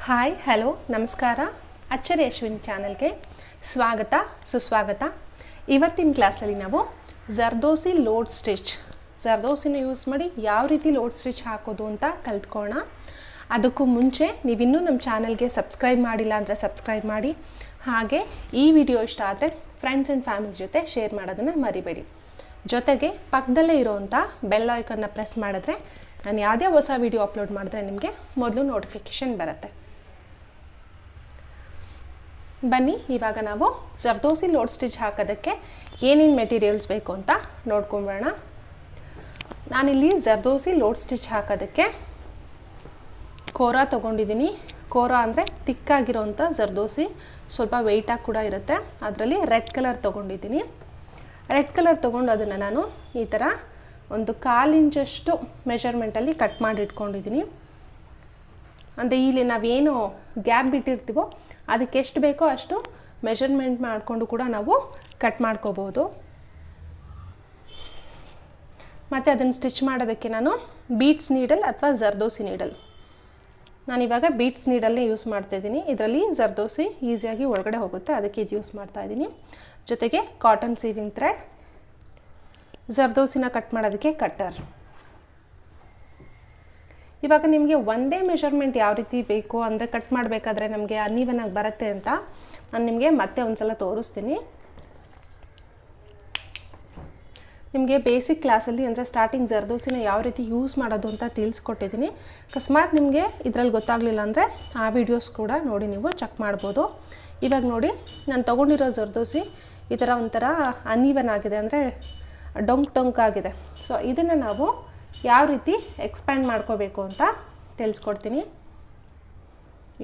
Hi hello ನಮಸ್ಕಾರ ಅಚ್ಚರಿ ಅಶ್ವಿನಿ ಚಾನಲ್ಗೆ ಸ್ವಾಗತ ಸುಸ್ವಾಗತ. ಇವತ್ತಿನ ಕ್ಲಾಸಲ್ಲಿ ನಾವು ಜರ್ದೋಸಿ ಲೋಡ್ ಜರ್ದೋಸಿನ ಯೂಸ್ ಮಾಡಿ ಯಾವ ರೀತಿ ಲೋಡ್ ಸ್ಟಿಚ್ ಹಾಕೋದು ಅಂತ ಕಲ್ತ್ಕೊಳ್ಳೋಣ. ಅದಕ್ಕೂ ಮುಂಚೆ ನೀವಿನ್ನೂ ನಮ್ಮ ಚಾನಲ್ಗೆ ಸಬ್ಸ್ಕ್ರೈಬ್ ಮಾಡಿಲ್ಲ ಅಂದರೆ ಸಬ್ಸ್ಕ್ರೈಬ್ ಮಾಡಿ. ಹಾಗೆ ಈ ವಿಡಿಯೋ ಇಷ್ಟ ಆದರೆ ಫ್ರೆಂಡ್ಸ್ ಆ್ಯಂಡ್ ಫ್ಯಾಮಿಲಿ ಜೊತೆ ಶೇರ್ ಮಾಡೋದನ್ನು ಮರಿಬೇಡಿ. ಜೊತೆಗೆ ಪಕ್ಕದಲ್ಲೇ ಇರೋವಂಥ ಬೆಲ್ ಐಕನ್ನ ಪ್ರೆಸ್ ಮಾಡಿದ್ರೆ ನಾನು ಯಾವುದೇ ಹೊಸ ವಿಡಿಯೋ ಅಪ್ಲೋಡ್ ಮಾಡಿದ್ರೆ ನಿಮಗೆ ಮೊದಲು ನೋಟಿಫಿಕೇಷನ್ ಬರುತ್ತೆ. ಬನ್ನಿ, ಇವಾಗ ನಾವು ಜರ್ದೋಸಿ ಲೋಡ್ ಸ್ಟಿಚ್ ಹಾಕೋದಕ್ಕೆ ಏನೇನು ಮೆಟೀರಿಯಲ್ಸ್ ಬೇಕು ಅಂತ ನೋಡ್ಕೊಂಬರೋಣ. ನಾನಿಲ್ಲಿ ಜರ್ದೋಸಿ ಲೋಡ್ ಸ್ಟಿಚ್ ಹಾಕೋದಕ್ಕೆ ಕೋರಾ ತೊಗೊಂಡಿದ್ದೀನಿ. ಕೋರಾ ಅಂದರೆ ತಿಕ್ಕಾಗಿರೋವಂಥ ಜರ್ದೋಸಿ, ಸ್ವಲ್ಪ ವೆಯ್ಟಾಗಿ ಕೂಡ ಇರುತ್ತೆ. ಅದರಲ್ಲಿ ರೆಡ್ ಕಲರ್ ತೊಗೊಂಡಿದ್ದೀನಿ. ರೆಡ್ ಕಲರ್ ತೊಗೊಂಡು ಅದನ್ನು ನಾನು ಈ ಥರ ಒಂದು 1/4 ಇಂಚಷ್ಟು ಮೆಷರ್ಮೆಂಟಲ್ಲಿ ಕಟ್ ಮಾಡಿ ಇಟ್ಕೊಂಡಿದ್ದೀನಿ. ಅಂದರೆ ಇಲ್ಲಿ ನಾವೇನು ಗ್ಯಾಪ್ ಬಿಟ್ಟಿರ್ತೀವೋ ಅದಕ್ಕೆ ಎಷ್ಟು ಬೇಕೋ ಅಷ್ಟು ಮೆಷರ್ಮೆಂಟ್ ಮಾಡಿಕೊಂಡು ಕೂಡ ನಾವು ಕಟ್ ಮಾಡ್ಕೋಬೋದು. ಮತ್ತು ಅದನ್ನು ಸ್ಟಿಚ್ ಮಾಡೋದಕ್ಕೆ ನಾನು ಬೀಟ್ಸ್ ನೀಡಲ್ ಅಥವಾ ಜರ್ದೋಸಿ ನೀಡಲ್, ನಾನಿವಾಗ ಬೀಟ್ಸ್ ನೀಡಲ್ನೇ ಯೂಸ್ ಮಾಡ್ತಾಯಿದ್ದೀನಿ. ಇದರಲ್ಲಿ ಜರ್ದೋಸಿ ಈಸಿಯಾಗಿ ಒಳಗಡೆ ಹೋಗುತ್ತೆ, ಅದಕ್ಕೆ ಇದು ಯೂಸ್ ಮಾಡ್ತಾಯಿದ್ದೀನಿ. ಜೊತೆಗೆ ಕಾಟನ್ ಸೀವಿಂಗ್ ಥ್ರೆಡ್, ಜರ್ದೋಸಿನ ಕಟ್ ಮಾಡೋದಕ್ಕೆ ಕಟ್ಟರ್. ಇವಾಗ ನಿಮಗೆ ಒಂದೇ ಮೆಷರ್ಮೆಂಟ್ ಯಾವ ರೀತಿ ಬೇಕು ಅಂದರೆ ಕಟ್ ಮಾಡಬೇಕಾದ್ರೆ ನಮಗೆ ಅನ್ಈವನ್ ಆಗಿ ಬರುತ್ತೆ ಅಂತ ನಾನು ನಿಮಗೆ ಮತ್ತೆ ಒಂದು ಸಲ ತೋರಿಸ್ತೀನಿ. ನಿಮಗೆ ಬೇಸಿಕ್ ಕ್ಲಾಸಲ್ಲಿ ಅಂದರೆ ಸ್ಟಾರ್ಟಿಂಗ್ ಜರ್ದೋಸಿನ ಯಾವ ರೀತಿ ಯೂಸ್ ಮಾಡೋದು ಅಂತ ತಿಳಿಸ್ಕೊಟ್ಟಿದ್ದೀನಿ. ಅಕಸ್ಮಾತ್ ನಿಮಗೆ ಇದರಲ್ಲಿ ಗೊತ್ತಾಗಲಿಲ್ಲ ಅಂದರೆ ಆ ವಿಡಿಯೋಸ್ ಕೂಡ ನೋಡಿ ನೀವು ಚೆಕ್ ಮಾಡ್ಬೋದು. ಇವಾಗ ನೋಡಿ, ನಾನು ತೊಗೊಂಡಿರೋ ಜರ್ದೋಸಿ ಈ ಥರ ಒಂಥರ ಅನ್ಈವನ್ ಆಗಿದೆ, ಅಂದರೆ ಡೊಂಕ್ ಆಗಿದೆ. ಸೊ ಇದನ್ನು ನಾವು ಯಾವ ರೀತಿ ಎಕ್ಸ್ಪ್ಯಾಂಡ್ ಮಾಡ್ಕೋಬೇಕು ಅಂತ ತಿಳಿಸ್ಕೊಡ್ತೀನಿ.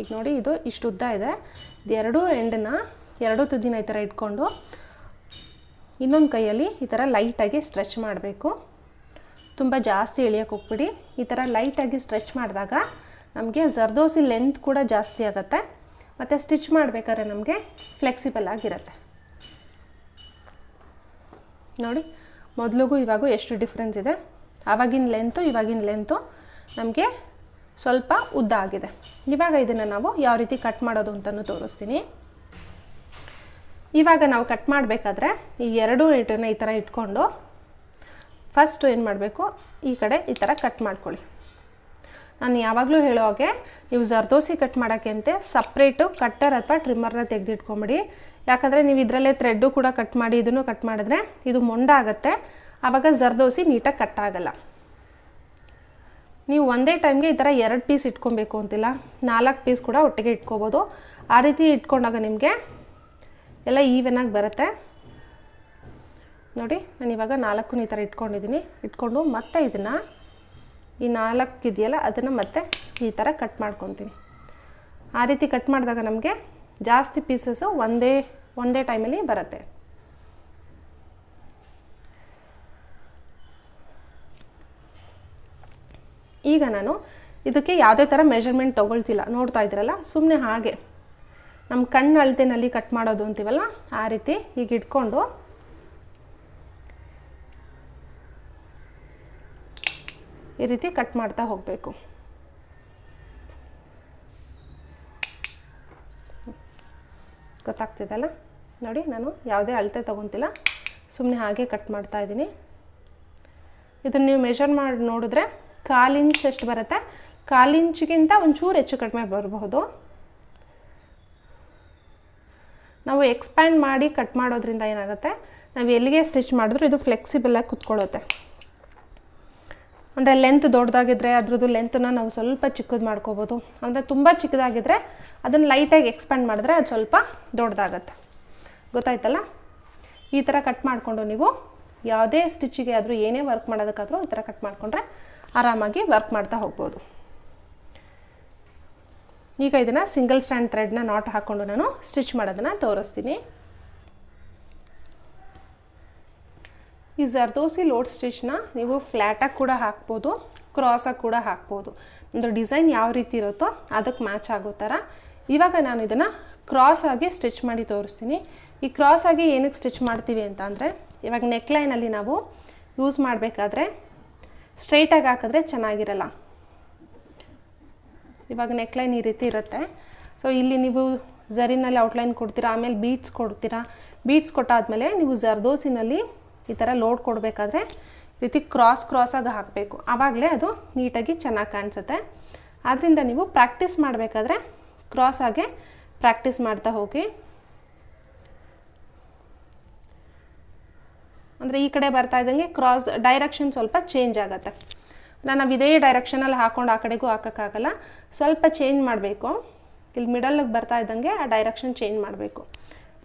ಈಗ ನೋಡಿ, ಇದು ಇಷ್ಟು ಉದ್ದ ಇದೆ. ಇದು ಎರಡೂ ತುದಿನ ಈ ಥರ ಇಟ್ಕೊಂಡು ಇನ್ನೊಂದು ಕೈಯಲ್ಲಿ ಈ ಥರ ಲೈಟಾಗಿ ಸ್ಟ್ರೆಚ್ ಮಾಡಬೇಕು. ತುಂಬ ಜಾಸ್ತಿ ಎಳೆಯೋಕ್ಕೆ ಹೋಗ್ಬಿಡಿ. ಈ ಥರ ಲೈಟಾಗಿ ಸ್ಟ್ರೆಚ್ ಮಾಡಿದಾಗ ನಮಗೆ ಜರ್ದೋಸಿ ಲೆಂತ್ ಕೂಡ ಜಾಸ್ತಿ ಆಗುತ್ತೆ, ಮತ್ತು ಸ್ಟಿಚ್ ಮಾಡಬೇಕಾದ್ರೆ ನಮಗೆ ಫ್ಲೆಕ್ಸಿಬಲ್ ಆಗಿರುತ್ತೆ. ನೋಡಿ, ಮೊದಲಿಗೂ ಇವಾಗೂ ಎಷ್ಟು ಡಿಫ್ರೆನ್ಸ್ ಇದೆ. ಆವಾಗಿನ ಲೆಂತು ಇವಾಗಿನ ಲೆಂತು ನಮಗೆ ಸ್ವಲ್ಪ ಉದ್ದ ಆಗಿದೆ. ಇವಾಗ ಇದನ್ನು ನಾವು ಯಾವ ರೀತಿ ಕಟ್ ಮಾಡೋದು ಅಂತಲೂ ತೋರಿಸ್ತೀನಿ. ಇವಾಗ ನಾವು ಕಟ್ ಮಾಡಬೇಕಾದ್ರೆ ಈ ಎರಡೂ ಏಟನ್ನು ಈ ಥರ ಇಟ್ಕೊಂಡು ಫಸ್ಟು ಏನು ಮಾಡಬೇಕು, ಈ ಕಡೆ ಈ ಥರ ಕಟ್ ಮಾಡ್ಕೊಳ್ಳಿ. ನಾನು ಯಾವಾಗಲೂ ಹೇಳೋ ಹಾಗೆ ನೀವು ಜರ್ದೋಸಿ ಕಟ್ ಮಾಡೋಕ್ಕೆ ಅಂತ ಸಪ್ರೇಟು ಕಟ್ಟರ್ ಅಥವಾ ಟ್ರಿಮ್ಮರ್ನ ತೆಗೆದಿಟ್ಕೊಂಬಿಡಿ. ಯಾಕಂದರೆ ನೀವು ಇದರಲ್ಲೇ ಥ್ರೆಡ್ಡು ಕೂಡ ಕಟ್ ಮಾಡಿ ಇದನ್ನು ಕಟ್ ಮಾಡಿದ್ರೆ ಇದು ಮೊಂಡ ಆಗುತ್ತೆ, ಆವಾಗ ಜರ್ದೋಸಿ ನೀಟಾಗಿ ಕಟ್ ಆಗಲ್ಲ. ನೀವು ಒಂದೇ ಟೈಮ್ಗೆ ಈ ಥರ 2 ಪೀಸ್ ಇಟ್ಕೊಬೇಕು ಅಂತಿಲ್ಲ, 4 ಪೀಸ್ ಕೂಡ ಒಟ್ಟಿಗೆ ಇಟ್ಕೋಬೋದು. ಆ ರೀತಿ ಇಟ್ಕೊಂಡಾಗ ನಿಮಗೆ ಎಲ್ಲ ಈವನಾಗಿ ಬರುತ್ತೆ. ನೋಡಿ, ನಾನು ಇವಾಗ 4 ಈ ಥರ ಇಟ್ಕೊಂಡಿದ್ದೀನಿ. ಇಟ್ಕೊಂಡು ಮತ್ತೆ ಇದನ್ನು ಈ 4 ಇದೆಯಲ್ಲ ಅದನ್ನು ಮತ್ತೆ ಈ ಥರ ಕಟ್ ಮಾಡ್ಕೊತೀನಿ. ಆ ರೀತಿ ಕಟ್ ಮಾಡಿದಾಗ ನಮಗೆ ಜಾಸ್ತಿ ಪೀಸಸ್ಸು ಒಂದೇ ಟೈಮಲ್ಲಿ ಬರುತ್ತೆ. ಈಗ ನಾನು ಇದಕ್ಕೆ ಯಾವುದೇ ಥರ ಮೆಷರ್ಮೆಂಟ್ ತೊಗೊಳ್ತಿಲ್ಲ, ನೋಡ್ತಾ ಇದ್ದೀರಲ್ಲ, ಸುಮ್ಮನೆ ಹಾಗೆ ನಮ್ಮ ಕಣ್ಣು ಅಳತೆನಲ್ಲಿ ಕಟ್ ಮಾಡೋದು ಅಂತೀವಲ್ಲ ಆ ರೀತಿ ಈಗ ಇಟ್ಕೊಂಡು ಈ ರೀತಿ ಕಟ್ ಮಾಡ್ತಾ ಹೋಗಬೇಕು. ಗೊತ್ತಾಗ್ತಿದೆಲ್ಲ ನೋಡಿ, ನಾನು ಯಾವುದೇ ಅಳತೆ ತೊಗೊತಿಲ್ಲ, ಸುಮ್ಮನೆ ಹಾಗೆ ಕಟ್ ಮಾಡ್ತಾ ಇದ್ದೀನಿ. ಇದನ್ನು ನೀವು ಮೆಷರ್ ಮಾಡಿ ನೋಡಿದ್ರೆ 1/4 ಇಂಚ್ ಎಷ್ಟು ಬರುತ್ತೆ. 1/4 ಇಂಚಿಗಿಂತ ಒಂಚೂರು ಹೆಚ್ಚು ಕಡಿಮೆ ಬರಬಹುದು. ನಾವು ಎಕ್ಸ್ಪ್ಯಾಂಡ್ ಮಾಡಿ ಕಟ್ ಮಾಡೋದ್ರಿಂದ ಏನಾಗುತ್ತೆ, ನಾವು ಎಲ್ಲಿಗೆ ಸ್ಟಿಚ್ ಮಾಡಿದ್ರೂ ಇದು ಫ್ಲೆಕ್ಸಿಬಲಾಗಿ ಕುತ್ಕೊಳ್ಳುತ್ತೆ. ಅಂದರೆ ಲೆಂತ್ ದೊಡ್ಡದಾಗಿದ್ದರೆ ಅದ್ರದ್ದು ಲೆಂತನ್ನು ನಾವು ಸ್ವಲ್ಪ ಚಿಕ್ಕದು ಮಾಡ್ಕೋಬೋದು. ಅಂದರೆ ತುಂಬ ಚಿಕ್ಕದಾಗಿದ್ದರೆ ಅದನ್ನು ಲೈಟಾಗಿ ಎಕ್ಸ್ಪ್ಯಾಂಡ್ ಮಾಡಿದ್ರೆ ಅದು ಸ್ವಲ್ಪ ದೊಡ್ಡದಾಗತ್ತೆ. ಗೊತ್ತಾಯ್ತಲ್ಲ? ಈ ಥರ ಕಟ್ ಮಾಡಿಕೊಂಡು ನೀವು ಯಾವುದೇ ಸ್ಟಿಚ್ಚಿಗೆ ಆದರೂ ಏನೇ ವರ್ಕ್ ಮಾಡೋದಕ್ಕಾದರೂ ಈ ಥರ ಕಟ್ ಮಾಡಿಕೊಂಡ್ರೆ ಆರಾಮಾಗಿ ವರ್ಕ್ ಮಾಡ್ತಾ ಹೋಗ್ಬೋದು. ಈಗ ಇದನ್ನು ಸಿಂಗಲ್ ಸ್ಟ್ಯಾಂಡ್ ಥ್ರೆಡ್ನ ನಾಟ್ ಹಾಕ್ಕೊಂಡು ನಾನು ಸ್ಟಿಚ್ ಮಾಡೋದನ್ನು ತೋರಿಸ್ತೀನಿ. ಈ ಜರ್ದೋಸಿ ಲೋಡ್ ಸ್ಟಿಚ್ನ ನೀವು ಫ್ಲ್ಯಾಟಾಗಿ ಕೂಡ ಹಾಕ್ಬೋದು, ಕ್ರಾಸಾಗಿ ಕೂಡ ಹಾಕ್ಬೋದು. ಒಂದು ಡಿಸೈನ್ ಯಾವ ರೀತಿ ಇರುತ್ತೋ ಅದಕ್ಕೆ ಮ್ಯಾಚ್ ಆಗೋ ಥರ. ಇವಾಗ ನಾನು ಇದನ್ನು ಕ್ರಾಸಾಗಿ ಸ್ಟಿಚ್ ಮಾಡಿ ತೋರಿಸ್ತೀನಿ. ಈ ಕ್ರಾಸಾಗಿ ಏನಕ್ಕೆ ಸ್ಟಿಚ್ ಮಾಡ್ತೀವಿ ಅಂತ ಅಂದರೆ, ಇವಾಗ ನೆಕ್ಲೈನಲ್ಲಿ ನಾವು ಯೂಸ್ ಮಾಡಬೇಕಾದ್ರೆ ಸ್ಟ್ರೈಟಾಗಿ ಹಾಕಿದ್ರೆ ಚೆನ್ನಾಗಿರಲ್ಲ. ಇವಾಗ ನೆಕ್ಲೈನ್ ಈ ರೀತಿ ಇರುತ್ತೆ. ಸೊ ಇಲ್ಲಿ ನೀವು ಝರಿನಲ್ಲಿ ಔಟ್ಲೈನ್ ಕೊಡ್ತೀರಾ, ಆಮೇಲೆ ಬೀಡ್ಸ್ ಕೊಡ್ತೀರಾ. ಬೀಡ್ಸ್ ಕೊಟ್ಟಾದಮೇಲೆ ನೀವು ಜರ್ದೋಸಿನಲ್ಲಿ ಈ ಥರ ಲೋಡ್ ಕೊಡಬೇಕಾದ್ರೆ ಈ ರೀತಿ ಕ್ರಾಸಾಗಿ ಹಾಕಬೇಕು. ಆವಾಗಲೇ ಅದು ನೀಟಾಗಿ ಚೆನ್ನಾಗಿ ಕಾಣಿಸುತ್ತೆ. ಆದ್ದರಿಂದ ನೀವು ಪ್ರಾಕ್ಟೀಸ್ ಮಾಡಬೇಕಾದ್ರೆ ಕ್ರಾಸಾಗೆ ಪ್ರಾಕ್ಟೀಸ್ ಮಾಡ್ತಾ ಹೋಗಿ. ಅಂದರೆ ಈ ಕಡೆ ಬರ್ತಾ ಇದ್ದಂಗೆ ಕ್ರಾಸ್ ಡೈರೆಕ್ಷನ್ ಸ್ವಲ್ಪ ಚೇಂಜ್ ಆಗುತ್ತೆ. ನಾವು ಇದೇ ಡೈರೆಕ್ಷನಲ್ಲಿ ಹಾಕ್ಕೊಂಡು ಆ ಕಡೆಗೂ ಹಾಕೋಕ್ಕಾಗಲ್ಲ, ಸ್ವಲ್ಪ ಚೇಂಜ್ ಮಾಡಬೇಕು. ಇಲ್ಲಿ ಮಿಡಲ್ಗೆ ಬರ್ತಾ ಇದ್ದಂಗೆ ಆ ಡೈರೆಕ್ಷನ್ ಚೇಂಜ್ ಮಾಡಬೇಕು.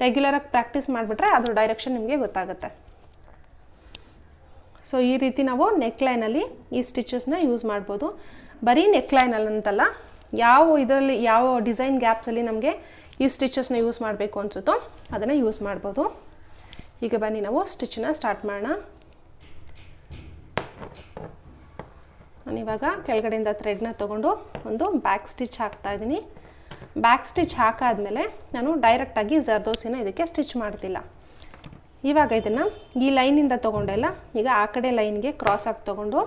ರೆಗ್ಯುಲರಾಗಿ ಪ್ರಾಕ್ಟೀಸ್ ಮಾಡಿಬಿಟ್ರೆ ಅದು ಡೈರೆಕ್ಷನ್ ನಿಮಗೆ ಗೊತ್ತಾಗುತ್ತೆ. ಸೊ ಈ ರೀತಿ ನಾವು ನೆಕ್ಲೈನಲ್ಲಿ ಈ ಸ್ಟಿಚಸ್ನ ಯೂಸ್ ಮಾಡ್ಬೋದು. ಬರೀ ನೆಕ್ಲೈನಲ್ಲಿ ಅಂತಲ್ಲ, ಯಾವ ಡಿಸೈನ್ ಗ್ಯಾಪ್ಸಲ್ಲಿ ನಮಗೆ ಈ ಸ್ಟಿಚಸ್ನ ಯೂಸ್ ಮಾಡಬೇಕು ಅನಿಸುತ್ತೋ ಅದನ್ನು ಯೂಸ್ ಮಾಡ್ಬೋದು. ಈಗ ಬನ್ನಿ ನಾವು ಸ್ಟಿಚ್ಚನ್ನ ಸ್ಟಾರ್ಟ್ ಮಾಡೋಣ. ನಾನಿವಾಗ ಕೆಳಗಡೆಯಿಂದ ಥ್ರೆಡ್ನ ತೊಗೊಂಡು ಒಂದು ಬ್ಯಾಕ್ ಸ್ಟಿಚ್ ಹಾಕ್ತಾಯಿದ್ದೀನಿ. ಬ್ಯಾಕ್ ಸ್ಟಿಚ್ ಹಾಕಾದ್ಮೇಲೆ ನಾನು ಡೈರೆಕ್ಟಾಗಿ ಜರ್ದೋಸಿನ ಇದಕ್ಕೆ ಸ್ಟಿಚ್ ಮಾಡ್ತಿಲ್ಲ. ಇವಾಗ ಇದನ್ನು ಈ ಲೈನಿಂದ ತೊಗೊಂಡೆಲ್ಲ ಈಗ ಆ ಕಡೆ ಲೈನ್ಗೆ ಕ್ರಾಸಾಗಿ ತೊಗೊಂಡು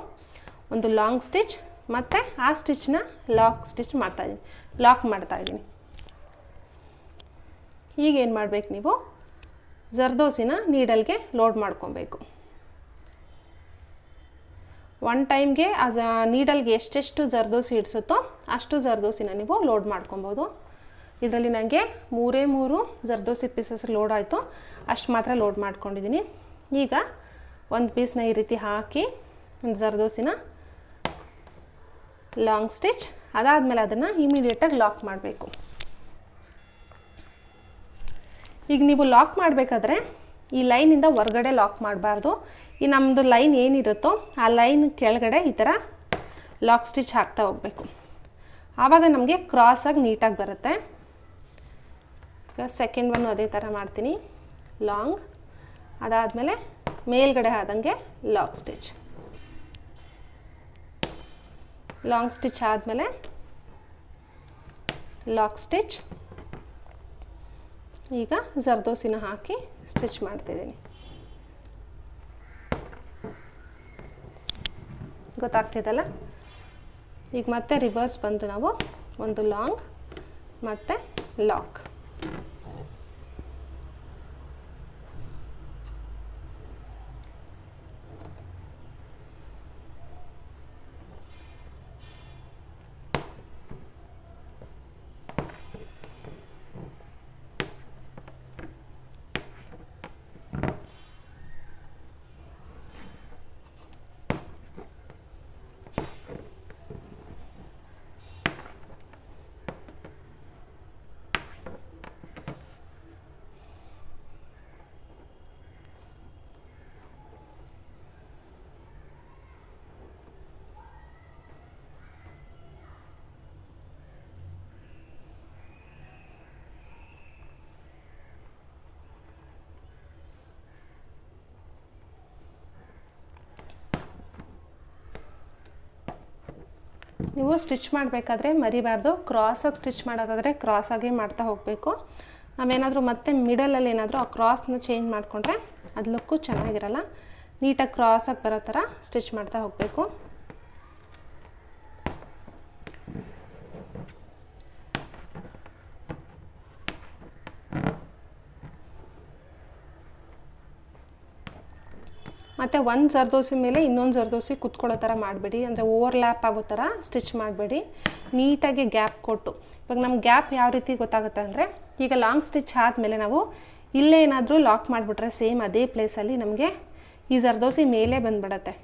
ಒಂದು ಲಾಂಗ್ ಸ್ಟಿಚ್ ಮತ್ತು ಆ ಸ್ಟಿಚ್ನ ಲಾಕ್ ಮಾಡ್ತಾಯಿದ್ದೀನಿ. ಈಗ ಏನು ಮಾಡಬೇಕು, ನೀವು ಜರ್ದೋಸಿನ ನೀಡಲ್ಗೆ ಲೋಡ್ ಮಾಡ್ಕೊಬೇಕು. ಒನ್ ಟೈಮ್ಗೆ ನೀಡಲ್ಗೆ ಎಷ್ಟೆಷ್ಟು ಜರ್ದೋಸಿ ಇಡಿಸುತ್ತೋ ಅಷ್ಟು ಜರ್ದೋಸಿನ ನೀವು ಲೋಡ್ ಮಾಡ್ಕೊಬೋದು. ಇದರಲ್ಲಿ ನನಗೆ 3 ಜರ್ದೋಸಿ ಪೀಸಸ್ ಲೋಡ್ ಆಯಿತು, ಅಷ್ಟು ಮಾತ್ರ ಲೋಡ್ ಮಾಡ್ಕೊಂಡಿದ್ದೀನಿ. ಈಗ ಒಂದು ಪೀಸ್ನ ಈ ರೀತಿ ಹಾಕಿ ಒಂದು ಜರ್ದೋಸಿನ ಲಾಂಗ್ ಸ್ಟಿಚ್, ಅದಾದಮೇಲೆ ಅದನ್ನು ಇಮಿಡಿಯೇಟಾಗಿ ಲಾಕ್ ಮಾಡಬೇಕು. ಈಗ ನೀವು ಲಾಕ್ ಮಾಡಬೇಕಾದ್ರೆ ಈ ಲೈನಿಂದ ಹೊರಗಡೆ ಲಾಕ್ ಮಾಡಬಾರ್ದು. ಈ ನಮ್ಮದು ಲೈನ್ ಏನಿರುತ್ತೋ ಆ ಲೈನ್ ಕೆಳಗಡೆ ಈ ಥರ ಲಾಕ್ ಸ್ಟಿಚ್ ಹಾಕ್ತಾ ಹೋಗಬೇಕು. ಆವಾಗ ನಮಗೆ ಕ್ರಾಸಾಗಿ ನೀಟಾಗಿ ಬರುತ್ತೆ. ಈಗ ಸೆಕೆಂಡ್ ಒನ್ನು ಅದೇ ಥರ ಮಾಡ್ತೀನಿ. ಲಾಂಗ್, ಅದಾದಮೇಲೆ ಮೇಲ್ಗಡೆ ಆದಂಗೆ ಲಾಕ್ ಸ್ಟಿಚ್. ಲಾಂಗ್ ಸ್ಟಿಚ್ ಆದಮೇಲೆ ಲಾಕ್ ಸ್ಟಿಚ್. ಈಗ ಜರ್ದೋಸಿನ ಹಾಕಿ ಸ್ಟಿಚ್ ಮಾಡ್ತಿದ್ದೀನಿ. ಗೊತ್ತಾಗ್ತಿದಲ್ಲ? ಈಗ ಮತ್ತೆ ರಿವರ್ಸ್ ಬಂದು ನಾವು ಒಂದು ಲಾಂಗ್ ಮತ್ತು ಲಾಕ್. ನೀವು ಸ್ಟಿಚ್ ಮಾಡಬೇಕಾದ್ರೆ ಮರಿಬಾರ್ದು, ಕ್ರಾಸಾಗಿ ಸ್ಟಿಚ್ ಮಾಡೋದಾದರೆ ಕ್ರಾಸಾಗಿ ಮಾಡ್ತಾ ಹೋಗಬೇಕು. ನಾವೇನಾದರೂ ಮತ್ತೆ ಮಿಡಲಲ್ಲಿ ಏನಾದರೂ ಆ ಕ್ರಾಸ್ನ ಚೇಂಜ್ ಮಾಡಿಕೊಂಡ್ರೆ ಅದು ಲುಕ್ಕು ಚೆನ್ನಾಗಿರಲ್ಲ. ನೀಟಾಗಿ ಕ್ರಾಸಾಗಿ ಬರೋ ಥರ ಸ್ಟಿಚ್ ಮಾಡ್ತಾ ಹೋಗಬೇಕು. ಮತ್ತು ಒಂದು ಜರ್ದೋಸಿ ಮೇಲೆ ಇನ್ನೊಂದು ಜರ್ದೋಸಿ ಕುತ್ಕೊಳ್ಳೋ ಥರ ಮಾಡಬೇಡಿ, ಅಂದರೆ ಓವರ್ಲ್ಯಾಪ್ ಆಗೋ ಥರ ಸ್ಟಿಚ್ ಮಾಡಬೇಡಿ. ನೀಟಾಗಿ ಗ್ಯಾಪ್ ಕೊಟ್ಟು, ಇವಾಗ ನಮ್ಗೆ ಗ್ಯಾಪ್ ಯಾವ ರೀತಿ ಗೊತ್ತಾಗುತ್ತೆ ಅಂದರೆ, ಈಗ ಲಾಂಗ್ ಸ್ಟಿಚ್ ಆದಮೇಲೆ ನಾವು ಇಲ್ಲೇ ಏನಾದರೂ ಲಾಕ್ ಮಾಡಿಬಿಟ್ರೆ ಸೇಮ್ ಅದೇ ಪ್ಲೇಸಲ್ಲಿ ನಮಗೆ ಈ ಜರ್ದೋಸಿ ಮೇಲೆ ಬಂದುಬಿಡತ್ತೆ,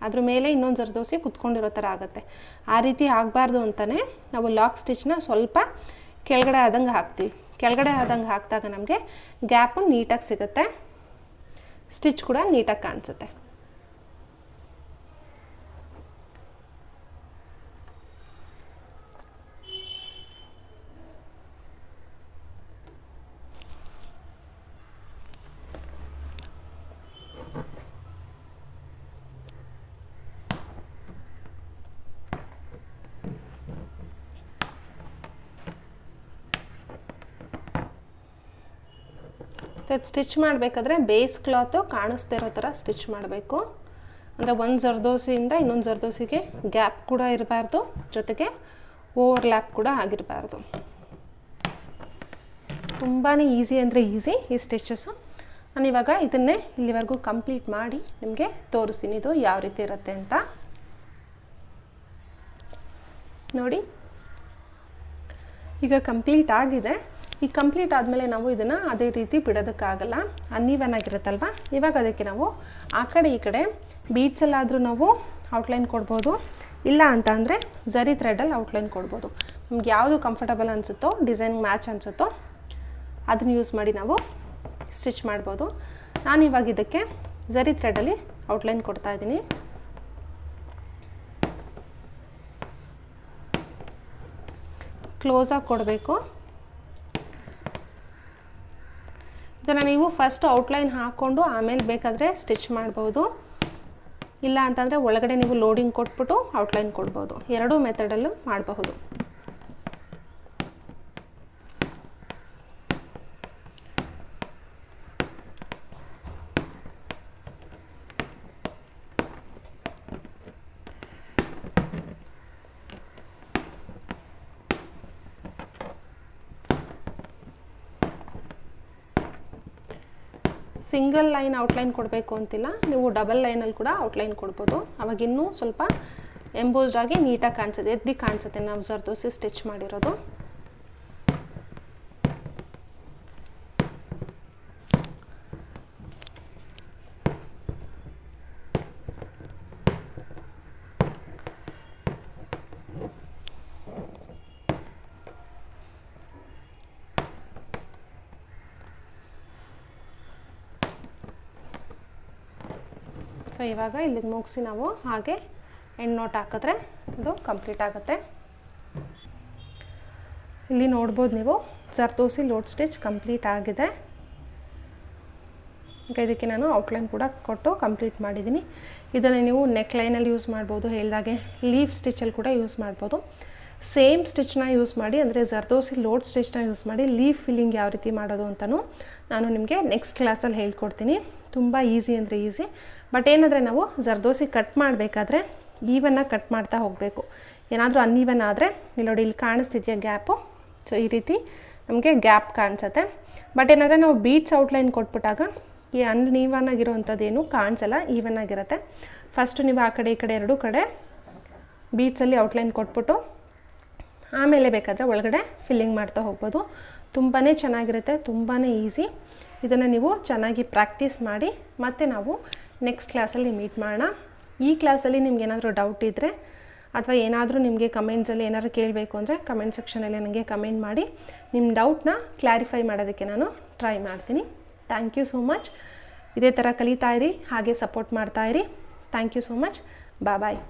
ಅದ್ರ ಮೇಲೆ ಇನ್ನೊಂದು ಜರ್ದೋಸಿ ಕುತ್ಕೊಂಡಿರೋ ಥರ ಆಗುತ್ತೆ. ಆ ರೀತಿ ಆಗಬಾರ್ದು ಅಂತಲೇ ನಾವು ಲಾಕ್ ಸ್ಟಿಚ್ನ ಸ್ವಲ್ಪ ಕೆಳಗಡೆ ಆದಂಗೆ ಹಾಕ್ತೀವಿ. ಕೆಳಗಡೆ ಆದಂಗೆ ಹಾಕಿದಾಗ ನಮಗೆ ಗ್ಯಾಪು ನೀಟಾಗಿ ಸಿಗುತ್ತೆ, ಸ್ಟಿಚ್ ಕೂಡ ನೀಟಾಗಿ ಕಾಣಿಸುತ್ತೆ. ಸ್ಟಿಚ್ ಮಾಡಬೇಕಾದ್ರೆ ಬೇಸ್ ಕ್ಲಾತು ಕಾಣಿಸ್ದೇ ಇರೋ ಥರ ಸ್ಟಿಚ್ ಮಾಡಬೇಕು. ಅಂದರೆ ಒಂದು ಜರ್ದೋಸಿಯಿಂದ ಇನ್ನೊಂದು ಜರ್ದೋಸಿಗೆ ಗ್ಯಾಪ್ ಕೂಡ ಇರಬಾರ್ದು, ಜೊತೆಗೆ ಓವರ್ಲ್ಯಾಪ್ ಕೂಡ ಆಗಿರಬಾರ್ದು. ತುಂಬಾ ಈಸಿ ಅಂದರೆ ಈಸಿ ಈ ಸ್ಟಿಚಸ್ಸು. ನಾನು ಇವಾಗ ಇದನ್ನೇ ಇಲ್ಲಿವರೆಗೂ ಕಂಪ್ಲೀಟ್ ಮಾಡಿ ನಿಮಗೆ ತೋರಿಸ್ತೀನಿ ಇದು ಯಾವ ರೀತಿ ಇರುತ್ತೆ ಅಂತ. ನೋಡಿ ಈಗ ಕಂಪ್ಲೀಟ್ ಆಗಿದೆ. ಈ ಕಂಪ್ಲೀಟ್ ಆದಮೇಲೆ ನಾವು ಇದನ್ನು ಅದೇ ರೀತಿ ಬಿಡೋದಕ್ಕಾಗಲ್ಲ, ಅನ್ನೀವನ್ ಆಗಿರುತ್ತಲ್ವ. ಇವಾಗ ಅದಕ್ಕೆ ನಾವು ಆ ಕಡೆ ಈ ಕಡೆ ಬೀಡ್ಸಲ್ಲಾದರೂ ನಾವು ಔಟ್ಲೈನ್ ಕೊಡ್ಬೋದು, ಇಲ್ಲ ಅಂತ ಅಂದರೆ ಝರಿ ಥ್ರೆಡಲ್ಲಿ ಔಟ್ಲೈನ್ ಕೊಡ್ಬೋದು. ನಮ್ಗೆ ಯಾವುದು ಕಂಫರ್ಟಬಲ್ ಅನಿಸುತ್ತೋ, ಡಿಸೈನ್ ಮ್ಯಾಚ್ ಅನಿಸುತ್ತೋ ಅದನ್ನು ಯೂಸ್ ಮಾಡಿ ನಾವು ಸ್ಟಿಚ್ ಮಾಡ್ಬೋದು. ನಾನು ಇವಾಗ ಇದಕ್ಕೆ ಝರಿ ಥ್ರೆಡಲ್ಲಿ ಔಟ್ಲೈನ್ ಕೊಡ್ತಾಯಿದ್ದೀನಿ. ಕ್ಲೋಸಾಗಿ ಕೊಡಬೇಕು. ಇದನ್ನು ನೀವು ಫಸ್ಟ್ ಔಟ್ಲೈನ್ ಹಾಕ್ಕೊಂಡು ಆಮೇಲೆ ಬೇಕಾದರೆ ಸ್ಟಿಚ್ ಮಾಡ್ಬೋದು, ಇಲ್ಲ ಅಂತಂದರೆ ಒಳಗಡೆ ನೀವು ಲೋಡಿಂಗ್ ಕೊಟ್ಬಿಟ್ಟು ಔಟ್ಲೈನ್ ಕೊಡ್ಬೋದು. ಎರಡೂ ಮೆಥಡಲ್ಲೂ ಮಾಡಬಹುದು. ಸಿಂಗಲ್ ಲೈನ್ ಔಟ್ಲೈನ್ ಕೊಡಬೇಕು ಅಂತಿಲ್ಲ, ನೀವು ಡಬಲ್ ಲೈನಲ್ಲಿ ಕೂಡ ಔಟ್ಲೈನ್ ಕೊಡ್ಬೋದು. ಅವಾಗ ಇನ್ನೂ ಸ್ವಲ್ಪ ಎಂಬೋಸ್ಡ್ ಆಗಿ ನೀಟಾಗಿ ಕಾಣಿಸುತ್ತೆ, ಎದ್ದು ಕಾಣಿಸುತ್ತೆ ನಾವು ಜರ್ದೋಸಿ ಸ್ಟಿಚ್ ಮಾಡಿರೋದು. ಸೊ ಇವಾಗ ಇಲ್ಲಿಗೆ ಮುಗಿಸಿ ನಾವು ಹಾಗೆ ಎಂಡ್ ನೋಟ್ ಹಾಕಿದ್ರೆ ಇದು ಕಂಪ್ಲೀಟ್ ಆಗುತ್ತೆ. ಇಲ್ಲಿ ನೋಡ್ಬೋದು ನೀವು ಜರ್ದೋಸಿ ಲೋಡ್ ಸ್ಟಿಚ್ ಕಂಪ್ಲೀಟ್ ಆಗಿದೆ. ಈಗ ಇದಕ್ಕೆ ನಾನು ಔಟ್ಲೈನ್ ಕೂಡ ಕೊಟ್ಟು ಕಂಪ್ಲೀಟ್ ಮಾಡಿದ್ದೀನಿ. ಇದನ್ನು ನೀವು ನೆಕ್ ಲೈನಲ್ಲಿ ಯೂಸ್ ಮಾಡ್ಬೋದು, ಹೇಳ್ದಾಗೆ ಲೀಫ್ ಸ್ಟಿಚಲ್ಲಿ ಕೂಡ ಯೂಸ್ ಮಾಡ್ಬೋದು. ಸೇಮ್ ಸ್ಟಿಚ್ನ ಯೂಸ್ ಮಾಡಿ, ಅಂದರೆ ಜರ್ದೋಸಿ ಲೋಡ್ ಸ್ಟಿಚ್ನ ಯೂಸ್ ಮಾಡಿ ಲೀಫ್ ಫಿಲ್ಲಿಂಗ್ ಯಾವ ರೀತಿ ಮಾಡೋದು ಅಂತಲೂ ನಾನು ನಿಮಗೆ ನೆಕ್ಸ್ಟ್ ಕ್ಲಾಸಲ್ಲಿ ಹೇಳ್ಕೊಡ್ತೀನಿ. ತುಂಬ ಈಸಿ ಅಂದರೆ ಈಸಿ. ಬಟ್ ಏನಂದರೆ ನಾವು ಜರ್ದೋಸಿ ಕಟ್ ಮಾಡಬೇಕಾದ್ರೆ ಈವನ್ನಾಗಿ ಕಟ್ ಮಾಡ್ತಾ ಹೋಗಬೇಕು. ಏನಾದರೂ ಅನ್ನೀವನ್ ಆದರೆ ಇಲ್ಲಿ ನೋಡಿ, ಇಲ್ಲಿ ಕಾಣಿಸ್ತಿದೆಯಾ ಗ್ಯಾಪು. ಸೊ ಈ ರೀತಿ ನಮಗೆ ಗ್ಯಾಪ್ ಕಾಣಿಸುತ್ತೆ. ಬಟ್ ಏನಂದರೆ ನಾವು ಬೀಡ್ಸ್ ಔಟ್ಲೈನ್ ಕೊಟ್ಬಿಟ್ಟಾಗ ಈ ಅನ್ನೀವನ್ ಆಗಿರೋವಂಥದ್ದೇನು ಕಾಣಿಸಲ್ಲ, ಈವನ್ ಆಗಿರುತ್ತೆ. ಫಸ್ಟು ನೀವು ಆ ಕಡೆ ಈ ಕಡೆ ಎರಡೂ ಕಡೆ ಬೀಡ್ಸಲ್ಲಿ ಔಟ್ಲೈನ್ ಕೊಟ್ಬಿಟ್ಟು ಆಮೇಲೆ ಬೇಕಾದರೆ ಒಳಗಡೆ ಫಿಲ್ಲಿಂಗ್ ಮಾಡ್ತಾ ಹೋಗ್ಬೋದು. ತುಂಬಾ ಚೆನ್ನಾಗಿರುತ್ತೆ, ತುಂಬಾ ಈಸಿ. ಇದನ್ನು ನೀವು ಚೆನ್ನಾಗಿ ಪ್ರಾಕ್ಟೀಸ್ ಮಾಡಿ ಮತ್ತೆ ನಾವು ನೆಕ್ಸ್ಟ್ ಕ್ಲಾಸಲ್ಲಿ ಮೀಟ್ ಮಾಡೋಣ. ಈ ಕ್ಲಾಸಲ್ಲಿ ನಿಮ್ಗೆ ಏನಾದರೂ ಡೌಟ್ ಇದ್ದರೆ ಅಥವಾ ಏನಾದರೂ ನಿಮಗೆ ಕಮೆಂಟ್ಸಲ್ಲಿ ಏನಾದರೂ ಕೇಳಬೇಕು ಅಂದರೆ ಕಮೆಂಟ್ ಸೆಕ್ಷನಲ್ಲಿ ನನಗೆ ಕಮೆಂಟ್ ಮಾಡಿ ನಿಮ್ಮ ಡೌಟ್ನ ಕ್ಲಾರಿಫೈ ಮಾಡೋದಕ್ಕೆ ನಾನು ಟ್ರೈ ಮಾಡ್ತೀನಿ. Thank you so much. ಇದೇ ಥರ ಕಲಿತಾ ಇರಿ, ಹಾಗೆ ಸಪೋರ್ಟ್ ಮಾಡ್ತಾಯಿರಿ. Thank you so much. Bye.